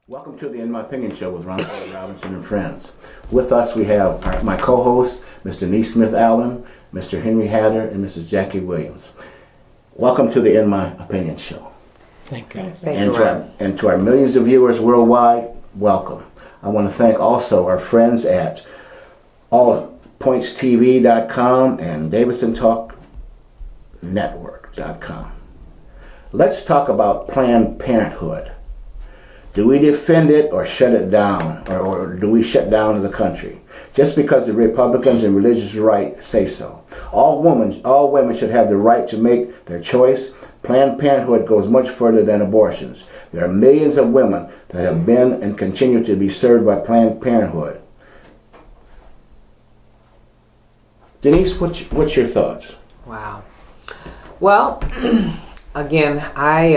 Welcome to the In My Opinion Show with Ronald Robinson and friends. With us we have my co-hosts, Mr. Denise Smith-Allen, Mr. Henry Hatter, and Mrs. Jackie Williams. Welcome to the In My Opinion Show. Thank you. And to our millions of viewers worldwide, welcome. I want to thank also our friends at allpointstv.com and davidsontalknetwork.com. Let's talk about Planned Parenthood. Do we defend it or shut it down, or do we shut down the country? Just because the Republicans and religious right say so. All women should have the right to make their choice. Planned Parenthood goes much further than abortions. There are millions of women that have been and continue to be served by Planned Parenthood. Denise, what's your thoughts? Wow. Well, again, I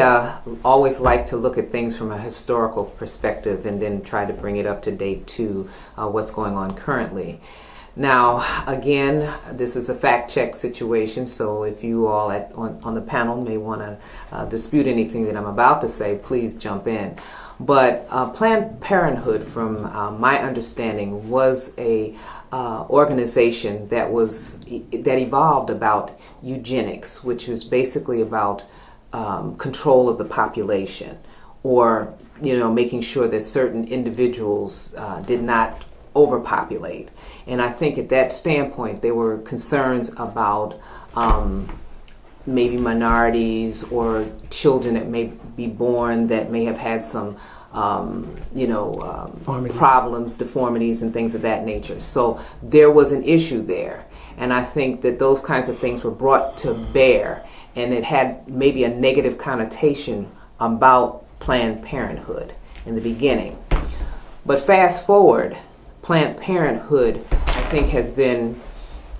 always like to look at things from a historical perspective and then try to bring it up to date to what's going on currently. Now, again, this is a fact-check situation, so if you all on the panel may want to dispute anything that I'm about to say, please jump in. But Planned Parenthood, from my understanding, was a organization that evolved about eugenics, which is basically about control of the population, or making sure that certain individuals did not overpopulate. And I think at that standpoint, there were concerns about maybe minorities or children that may be born that may have had some problems, deformities, and things of that nature. So there was an issue there. And I think that those kinds of things were brought to bear, and it had maybe a negative connotation about Planned Parenthood in the beginning. But fast forward, Planned Parenthood, I think, has been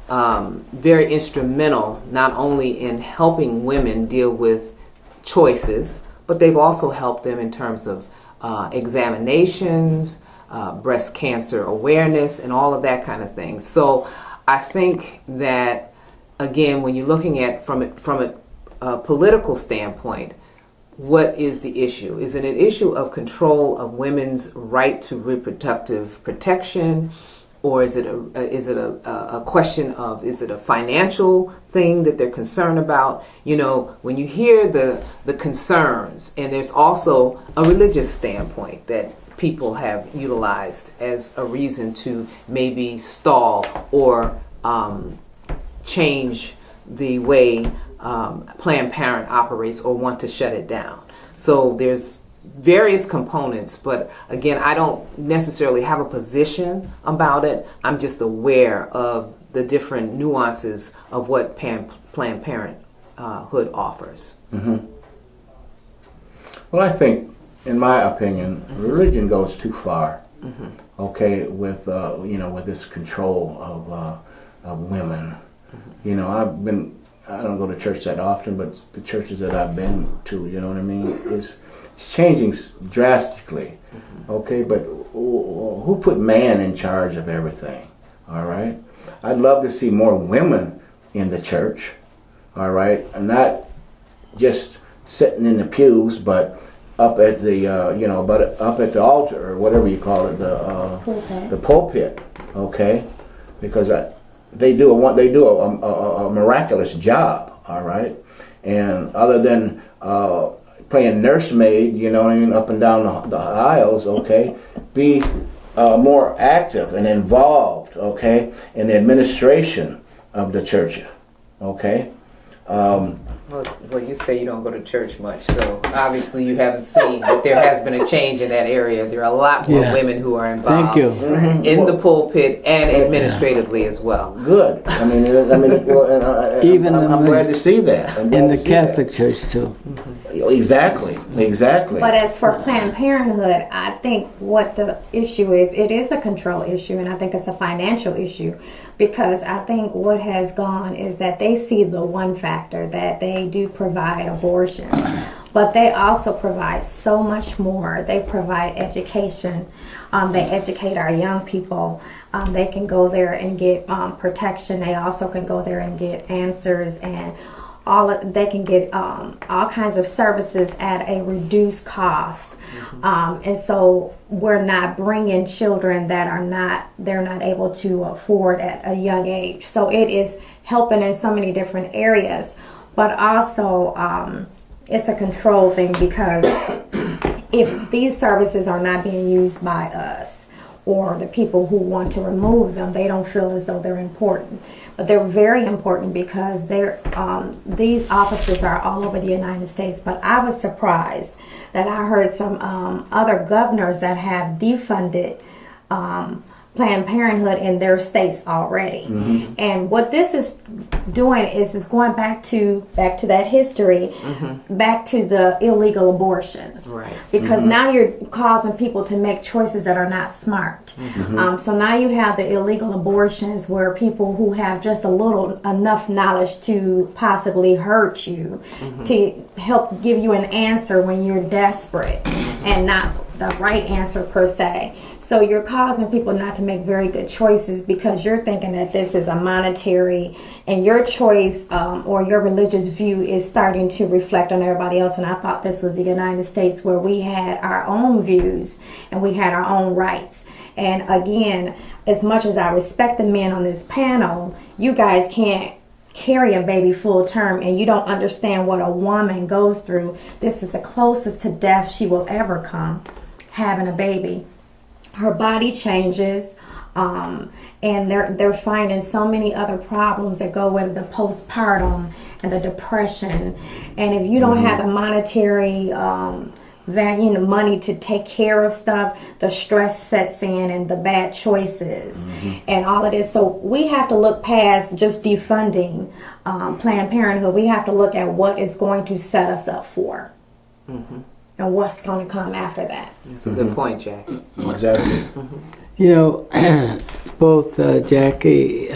very instrumental not only in helping women deal with choices, but they've also helped them in terms of examinations, breast cancer awareness, and all of that kind of thing. So I think that, again, when you're looking at from a political standpoint, what is the issue? Is it an issue of control of women's right to reproductive protection, or is it a question of, is it a financial thing that they're concerned about? When you hear the concerns, and there's also a religious standpoint that people have utilized as a reason to maybe stall or change the way Planned Parenthood operates or want to shut it down. So there's various components, but again, I don't necessarily have a position about it. I'm just aware of the different nuances of what Planned Parenthood offers. Mm-hmm. Well, I think, in my opinion, religion goes too far. Mm-hmm. Okay, with this control of women. Mm-hmm. I don't go to church that often, but the churches that I've been to, it's changing drastically. Mm-hmm. Okay, but who put man in charge of everything? All right, I'd love to see more women in the church. All right, and not just sitting in the pews, but up at the up at the altar, or whatever you call it, the pulpit. Okay, because they do a miraculous job, all right? And other than playing nursemaid, up and down the aisles, okay, be more active and involved, okay, in the administration of the church, okay? Well, you say you don't go to church much, so obviously you haven't seen that there has been a change in that area. There are a lot more women who are involved in the pulpit and administratively as well. Good. I'm glad to see that. In the Catholic Church too. Mm-hmm. Exactly. But as for Planned Parenthood, I think what the issue is, it is a control issue, and I think it's a financial issue, because I think what has gone is that they see the one factor that they do provide abortions, but they also provide so much more. They provide education. They educate our young people. They can go there and get protection. They also can go there and get answers and they can get all kinds of services at a reduced cost, and so we're not bringing children that they're not able to afford at a young age. So it is helping in so many different areas, but also it's a control thing, because if these services are not being used by us or the people who want to remove them, they don't feel as though they're important. But they're very important, because these offices are all over the United States. But I was surprised that I heard some other governors that have defunded Planned Parenthood in their states already. Mm-hmm. And what this is doing is going back to that history, back to the illegal abortions. Right. Because now you're causing people to make choices that are not smart. Mm-hmm. So now you have the illegal abortions where people who have just enough knowledge to possibly hurt you, to help give you an answer when you're desperate, and not the right answer per se. So you're causing people not to make very good choices, because you're thinking that this is a monetary, and your choice or your religious view is starting to reflect on everybody else. And I thought this was the United States, where we had our own views and we had our own rights. And again, as much as I respect the men on this panel, you guys can't carry a baby full term, and you don't understand what a woman goes through. This is the closest to death she will ever come, having a baby. Her body changes, and they're finding so many other problems that go with the postpartum and the depression. And if you don't have the monetary value, the money to take care of stuff, the stress sets in and the bad choices and all of this. So we have to look past just defunding Planned Parenthood. We have to look at what is going to set us up for. And what's going to come after that. That's a good point, Jackie. Exactly. You know, both Jackie,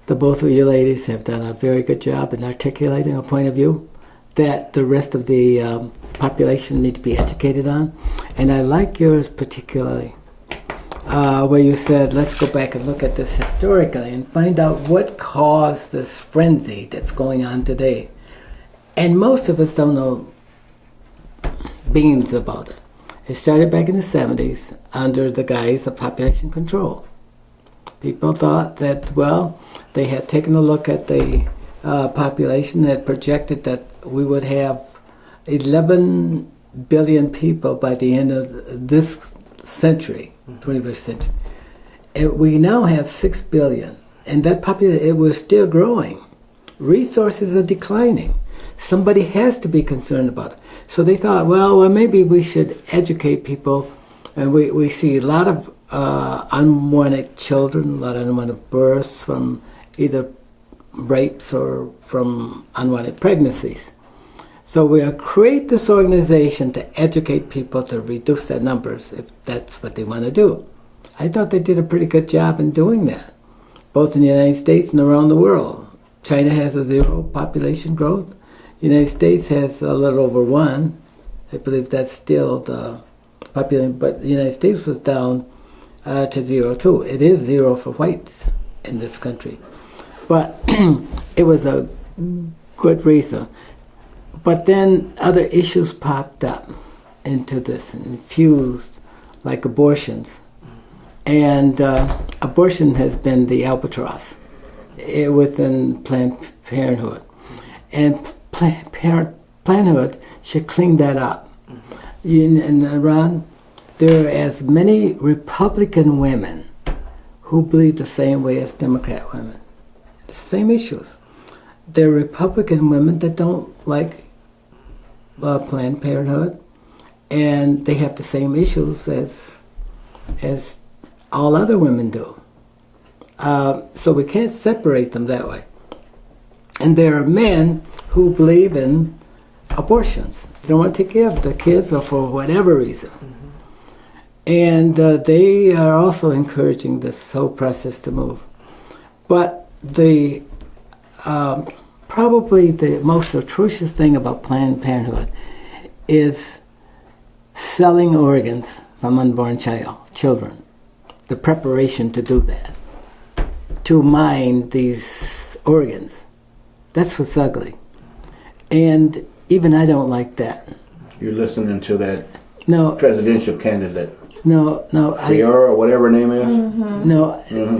the both of you ladies have done a very good job in articulating a point of view that the rest of the population need to be educated on. And I like yours particularly, where you said, let's go back and look at this historically and find out what caused this frenzy that's going on today. And most of us don't know beans about it. It started back in the 70s under the guise of population control. People thought that, well, they had taken a look at the population that projected that we would have 11 billion people by the end of this century, 21st century. We now have 6 billion, and that population, it was still growing. Resources are declining. Somebody has to be concerned about it. So they thought, well, maybe we should educate people. And we see a lot of unwanted children, a lot of unwanted births from either rapes or from unwanted pregnancies. So we'll create this organization to educate people to reduce their numbers if that's what they want to do. I thought they did a pretty good job in doing that, both in the United States and around the world. China has a 0 population growth. United States has a little over 1. I believe that's still the population, but the United States was down to 0 too. It is 0 for whites in this country. But it was a good reason. But then other issues popped up into this and infused, like abortions. And abortion has been the albatross within Planned Parenthood. And Planned Parenthood should clean that up. In Iran, there are as many Republican women who believe the same way as Democrat women. The same issues. There are Republican women that don't like Planned Parenthood, and they have the same issues as all other women do. So we can't separate them that way. And there are men who believe in abortions. They don't want to take care of the kids or for whatever reason. And they are also encouraging this whole process to move. But the probably the most atrocious thing about Planned Parenthood is selling organs from unborn children. The preparation to do that. To mine these organs That's what's ugly. And even I don't like that. You're listening to that No, presidential candidate, no, Prior or whatever her name is, no.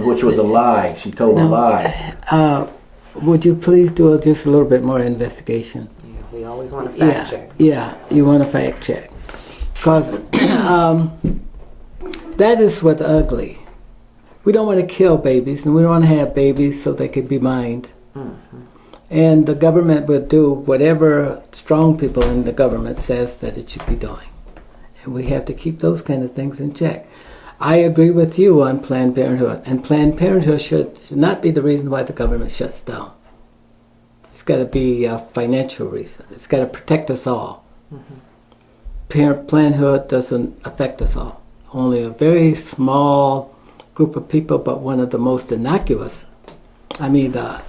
which was a lie. She told a lie. Would you please do just a little bit more investigation? Yeah, we always want to fact check. Yeah, you want to fact check. Because that is what's ugly. We don't want to kill babies, and we don't want to have babies so they could be mined. And the government would do whatever strong people in the government says that it should be doing. And we have to keep those kind of things in check. I agree with you on Planned Parenthood. And Planned Parenthood should not be the reason why the government shuts down. It's got to be a financial reason. It's got to protect us all. Parenthood doesn't affect us all. Only a very small group of people, but one of the most innocuous. I mean, the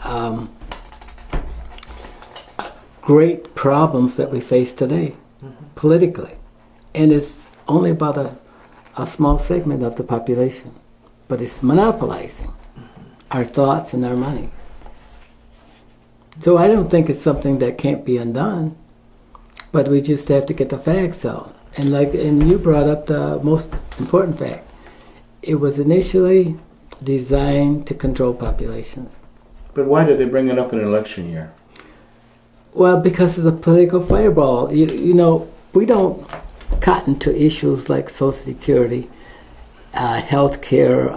great problems that we face today, politically. And it's only about a small segment of the population. But it's monopolizing our thoughts and our money. So I don't think it's something that can't be undone. But we just have to get the facts out. And you brought up the most important fact. It was initially designed to control populations. But why did they bring it up in an election year? Well, because it's a political fireball. You know, we don't cotton to issues like Social Security, health care,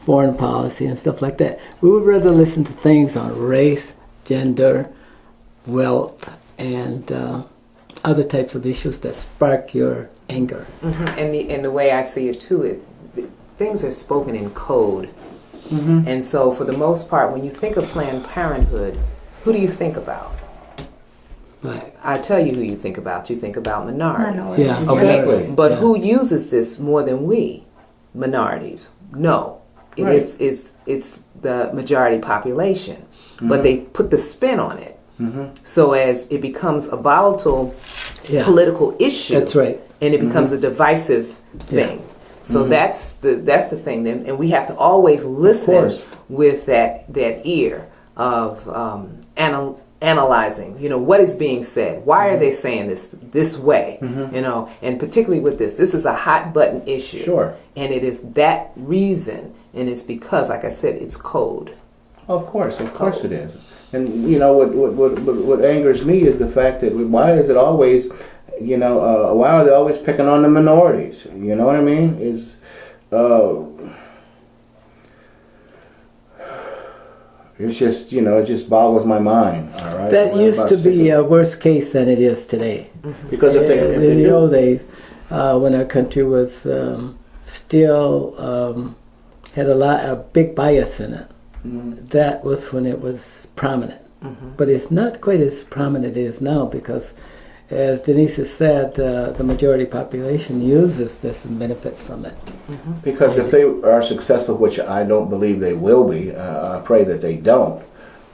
foreign policy, and stuff like that. We would rather listen to things on race, gender, wealth, and other types of issues that spark your anger. And the way I see it too, things are spoken in code. And so for the most part, when you think of Planned Parenthood, who do you think about? Right. I tell you who you think about. You think about minorities. Yeah, Okay. exactly. But Yeah. who uses this more than we? Minorities. No. It Right. it's the majority population. But they put the spin on it. So as it becomes a volatile political issue. That's right. And it becomes a divisive thing. So that's the thing. And we have to always listen with that ear of analyzing, what is being said. Why are they saying this way? And particularly with this is a hot button issue. Sure. And it is that reason, and it's because, like I said, it's code. Of course it is. And what angers me is the fact that why is it always, why are they always picking on the minorities? You know what I mean? It's just, it just boggles my mind. All right. That used to be a worse case than it is today. Because if they in the old days, when our country was still had a big bias in it, that was when it was prominent. But it's not quite as prominent as it is now because, as Denise has said, the majority population uses this and benefits from it. Because if they are successful, which I don't believe they will be, I pray that they don't.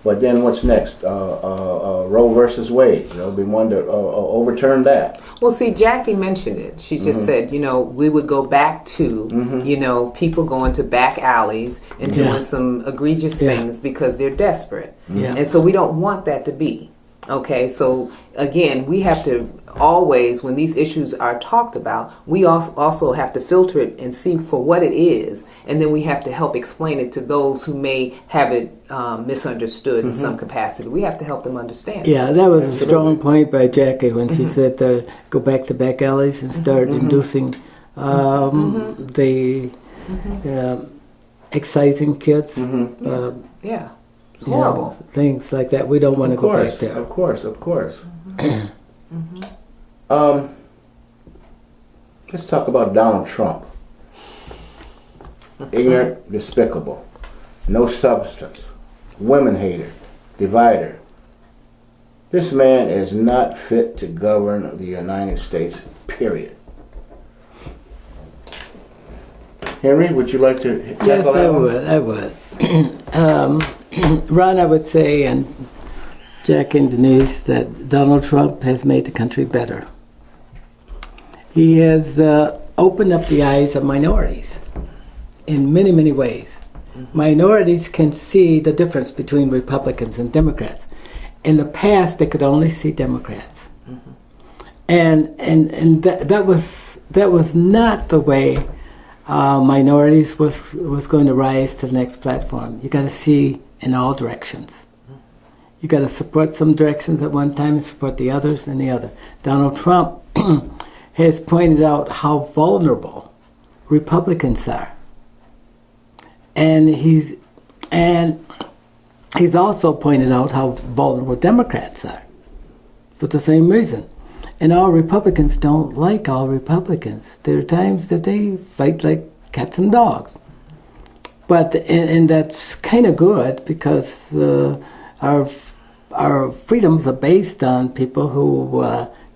But then what's next? Roe versus Wade. There'll be one to overturn that. Well, see, Jackie mentioned it. She just said, we would go back to, people going to back alleys and doing some egregious things because they're desperate. And so we don't want that to be. Okay, so again, we have to always, when these issues are talked about, we also have to filter it and see for what it is, and then we have to help explain it to those who may have it misunderstood in some capacity. We have to help them understand. Yeah, that was a strong point by Jackie when she said go back to back alleys and start inducing the excising kids. Yeah. Horrible. Things like that. We don't want to go back there. Of course. Let's talk about Donald Trump. Ignorant, despicable, no substance, women hater, divider. This man is not fit to govern the United States, period. Henry, would you like to tackle Yes, that I one? would. Ron, I would say, and Jack and Denise, that Donald Trump has made the country better. He has opened up the eyes of minorities in many, many ways. Minorities can see the difference between Republicans and Democrats. in the past they could only see Democrats, and that was not the way minorities was going to rise to the next platform. You got to see in all directions. You got to support some directions at one time and support the others and the other. Donald Trump has pointed out how vulnerable Republicans are, and he's also pointed out how vulnerable Democrats are for the same reason. And all Republicans don't like all Republicans. There are times that they fight like cats and dogs. But and that's kind of good because our freedoms are based on people who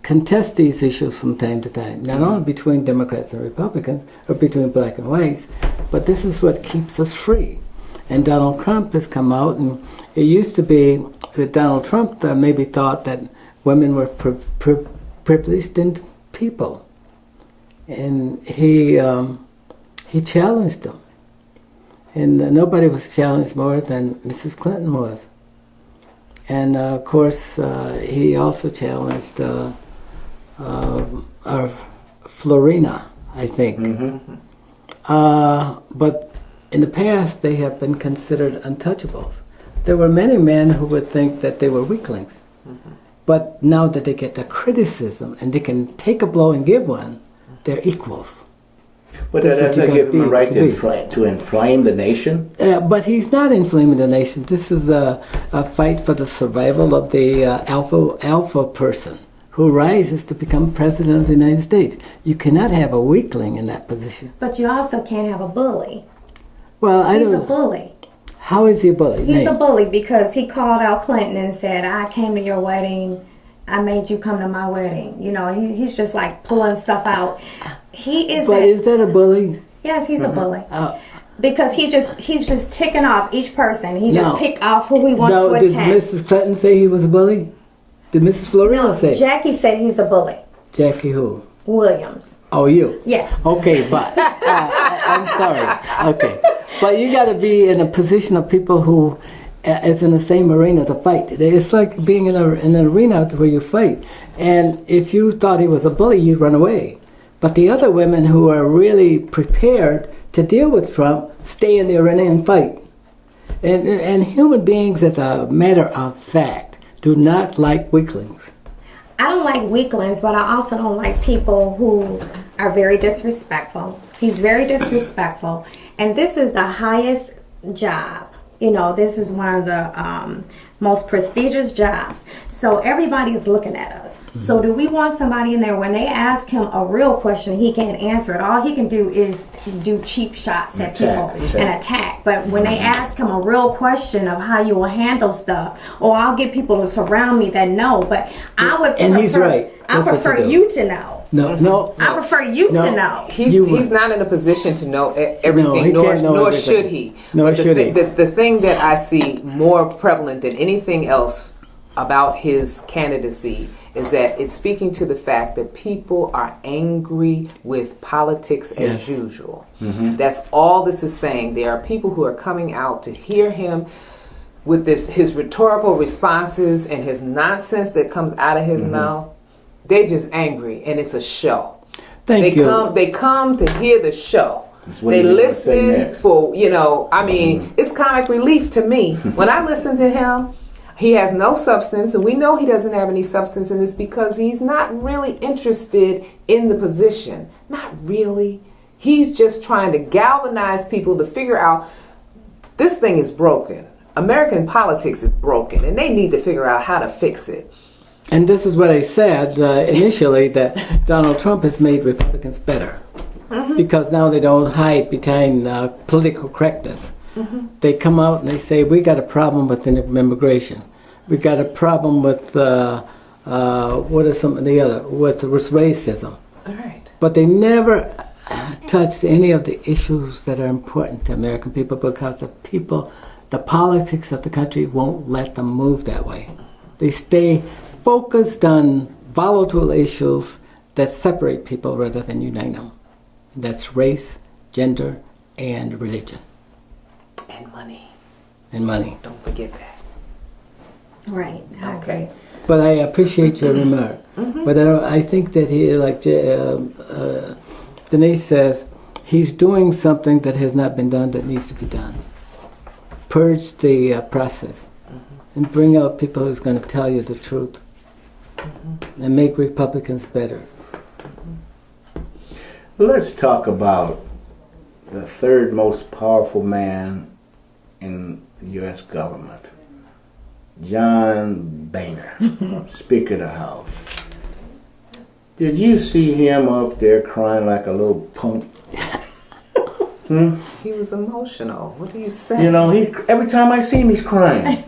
contest these issues from time to time, not only between Democrats and Republicans or between black and whites, but this is what keeps us free. And Donald Trump has come out, and it used to be that Donald Trump maybe thought that women were privileged people, and he challenged them, and nobody was challenged more than Mrs. Clinton was, and of course he also challenged our Florina, I think, but in the past they have been considered untouchables. There were many men who would think that they were weaklings. But now that they get the criticism and they can take a blow and give one, they're equals. But that doesn't give him a right to inflame the nation? But he's not inflaming the nation. This is a fight for the survival of the alpha person who rises to become president of the United States. You cannot have a weakling in that position. But you also can't have a bully. Well, He's a bully. How is he a bully? He's a bully because he called out Clinton and said, I came to your wedding, I made you come to my wedding. You know, he's just like pulling stuff out. He is. But is that a bully? Yes, he's a bully. Because he's just ticking off each person. He just pick off who he wants to attack. Did Mrs. Clinton say he was a bully? Did Mrs. Florina say? Jackie said he's a bully. Jackie who? Williams. Oh, you? Yes. Okay, but I'm sorry. Okay. But you got to be in a position of people who is in the same arena to fight. It's like being in an arena where you fight. And if you thought he was a bully, you'd run away. But the other women who are really prepared to deal with Trump stay in the arena and fight. And human beings, as a matter of fact, do not like weaklings. I don't like weaklings, but I also don't like people who are very disrespectful. He's very disrespectful. And this is the highest job. You know, this is one of the most prestigious jobs. So everybody is looking at us. Mm-hmm. So do we want somebody in there when they ask him a real question, he can't answer it. All he can do is do cheap shots at people and attack. But when they ask him a real question of how you will handle stuff, or I'll get people to surround me that know. But I would and he's right. I prefer you to know. No. I prefer you to know. He's not in a position to know everything, nor should he. Nor should he. The thing that I see more prevalent than anything else about his candidacy is that it's speaking to the fact that people are angry with politics as usual. Mm-hmm. That's all this is saying. There are people who are coming out to hear him with his rhetorical responses and his nonsense that comes out of his mouth. They're just angry, and it's a show. They come to hear the show. They listen for, it's comic relief to me. When I listen to him, he has no substance, and we know he doesn't have any substance in this because he's not really interested in the position. Not really. He's just trying to galvanize people to figure out this thing is broken. American politics is broken, and they need to figure out how to fix it. And this is what I said initially, that Donald Trump has made Republicans better. Mm-hmm. Because now they don't hide behind political correctness. Mm-hmm. They come out and they say, we got a problem with immigration. We got a problem with, what is some of the other, with racism. All right. But they never touched any of the issues that are important to American people because the politics of the country won't let them move that way. They stay focused on volatile issues that separate people rather than unite them. That's race, gender, and religion. And money. And money. Don't forget that. Right. Okay. But I appreciate your remark. But I think that he, like Denise says, he's doing something that has not been done that needs to be done. Purge the process and bring out people who's going to tell you the truth and make Republicans better. Let's talk about the third most powerful man in the U.S. government, John Boehner, Speaker of the House. Did you see him up there crying like a little punk? He was emotional. What do you say? You know, every time I see him, he's crying.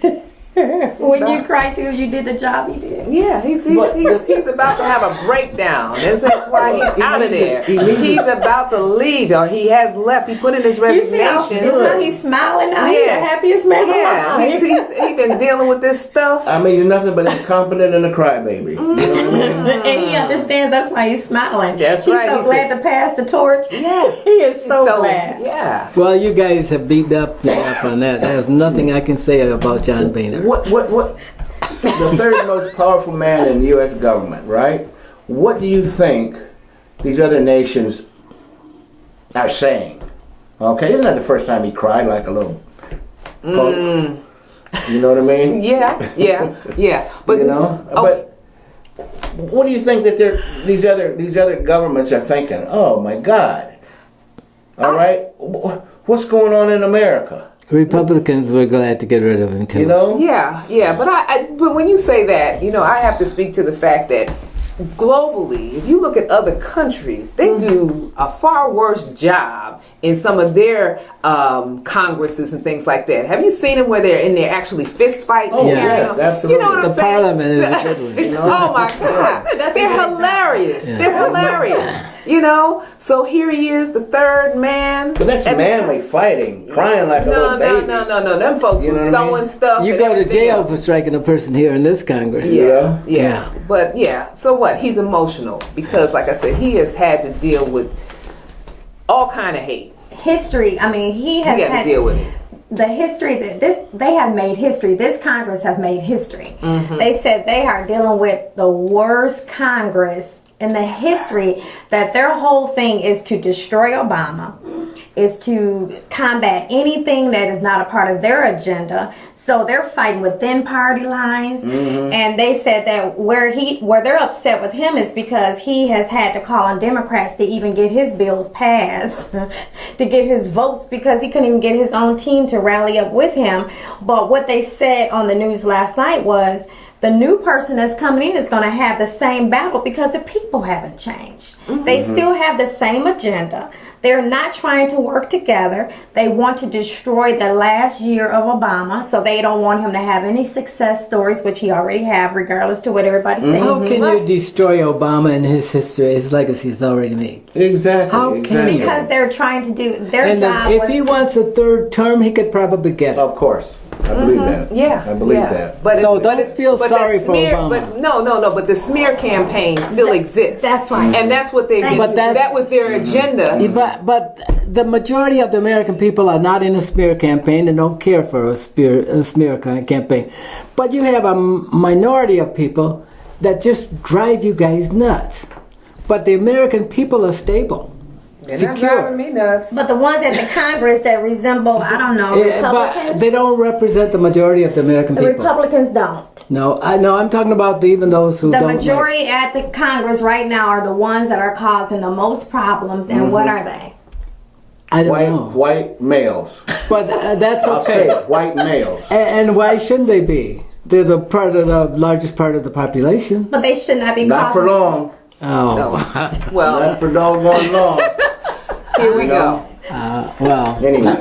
When you cried too, you did the job you did. Yeah, he's about to have a breakdown. That's why he's out of there. He's about to leave, or he has left. He put in his You see how resignation. he's smiling now? He's the happiest man Yeah, alive. he's been dealing with this stuff. I mean, he's nothing but incompetent and a crybaby. You know what I mean? And he understands that's why he's smiling. That's he's right. so He's glad to pass the torch. Yeah. He is so glad. Yeah. Well, you guys have beat up on that. There's nothing I can say about John Boehner. What? The third most powerful man in the U.S. government, right? What do you think these other nations are saying? Okay, isn't that the first time he cried like a little punk? You know what I mean? Yeah. But You know, but what do you think that these other governments are thinking? Oh my God! All right, what's going on in America? Republicans were glad to get rid of him too. You know? Yeah. But when you say that, I have to speak to the fact that globally, if you look at other countries, they do a far worse job in some of their congresses and things like that. Have you seen them where they're in there actually fist fighting? Oh, yes, absolutely. You know what I'm The saying? parliament is a good one. You know? Oh my God, they're hilarious. Yeah. They're hilarious. So here he is, the third man. But that's manly fighting, crying like a little baby. No. Them folks You was know what I mean? throwing stuff. You and go to everything jail else. for striking a person here in this Congress. Yeah. But so what? He's emotional because, like I said, he has had to deal with all kind of hate. History. I mean, he has He got had to deal with it. the history that they have made history. This Congress have made history. They said they are dealing with the worst Congress in the history. That their whole thing is to destroy Obama, is to combat anything that is not a part of their agenda. So they're fighting within party lines. And they said that where they're upset with him is because he has had to call on Democrats to even get his bills passed, to get his votes, because he couldn't even get his own team to rally up with him. But what they said on the news last night was the new person that's coming in is going to have the same battle because the people haven't changed. They still have the same agenda. They're not trying to work together. They want to destroy the last year of Obama, so they don't want him to have any success stories, which he already have, regardless to what everybody thinks. How can you destroy Obama and his history, his legacy is already made? Exactly. How can exactly. you? Because they're trying to do their And job. if he wants a third term, he could probably get it. Of course. I believe that. Yeah, I believe yeah. that. But So it's- don't but it's- feel but sorry the for Obama. But no. But the smear campaign still exists. That's right. And that's what they did. But that's- That was their agenda. But the majority of the American people are not in a smear campaign and don't care for a smear campaign. But you have a minority of people that just drive you guys nuts. But the American people are stable, They're not secure. driving me nuts. But the ones at the Congress that resemble, I don't know, But Republicans, they don't represent the majority of the American the people. Republicans don't. No, I'm talking about even those who The don't. majority at the Congress right now are the ones that are causing the most problems, and what are they? I don't know. White males. But that's I'll say okay. it. White males. And why shouldn't they be? They're the largest part of the population. But they should not be Not for causing. long. Oh, Well, Not for doggone long. here we go. well. Anyway.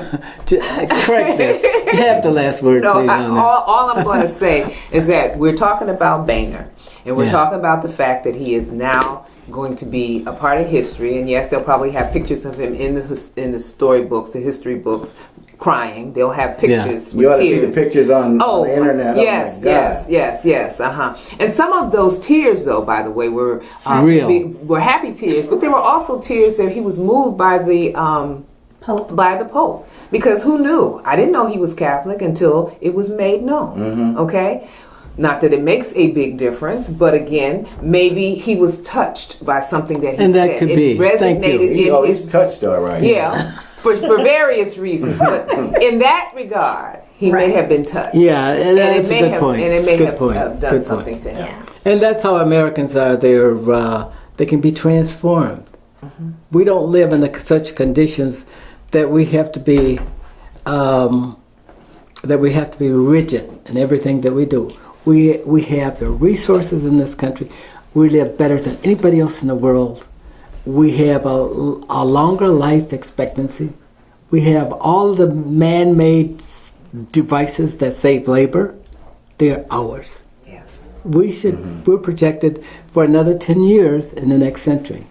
Correct this. You have the last word, No, please. on that. all I'm going to say is that we're talking about Boehner, and we're Yeah. talking about the fact that he is now going to be a part of history. And yes, they'll probably have pictures of him in the storybooks, the history books, crying. They'll have pictures You ought with to see tears. the pictures on the internet. Yes, oh my God. yes. And some of those tears, though, by the way, were Real. were happy tears, but there were also tears that he was moved by the Pope. by the Pope. Because who knew? I didn't know he was Catholic until it was made known. Okay, Not that it makes a big difference, but again, maybe he was touched by something that he And said. that could it be. Thank you. resonated in He's his touched all right. yeah, for various reasons. But in that regard, he may have been touched. Yeah, and that's it may a good have, point. And it may Good have point. done Good something point. to him. Yeah. And that's how Americans are. They can be transformed. We don't live in such conditions that we have to be rigid in everything that we do. We have the resources in this country. We live better than anybody else in the world. We have a longer life expectancy. We have all the man-made devices that save labor. They're ours. Yes. We're projected for another 10 years in the next century.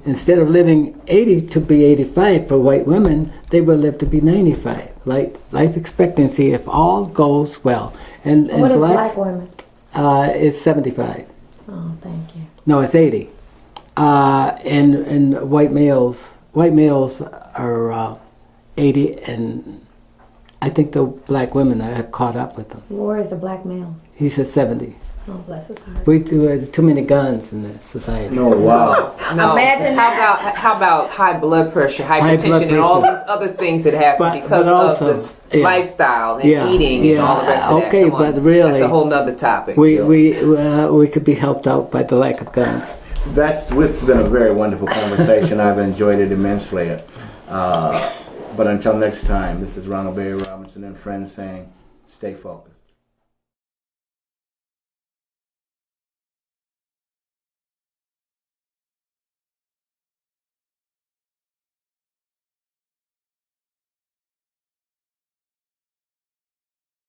Instead of living 80 to be 85 for white women, they will live to be 95. Like life expectancy, if all goes well. And What is blacks, black women? is 75. Oh, thank you. No, it's 80. And white males are 80, and I think the black women have caught up with them. Where is the black males? He said 70. Oh, bless his heart. There's too many guns in the society. Oh, wow. No. Imagine how about high blood pressure, hypertension, blood and all pressure. these other things that happen But because also, of the lifestyle and eating and all the rest of that. Okay, Come on. but really, that's a whole nother topic. we could be helped out by the lack of guns. It's been a very wonderful conversation. I've enjoyed it immensely. But until next time, this is Ronald Berry Robinson and friends saying, stay focused.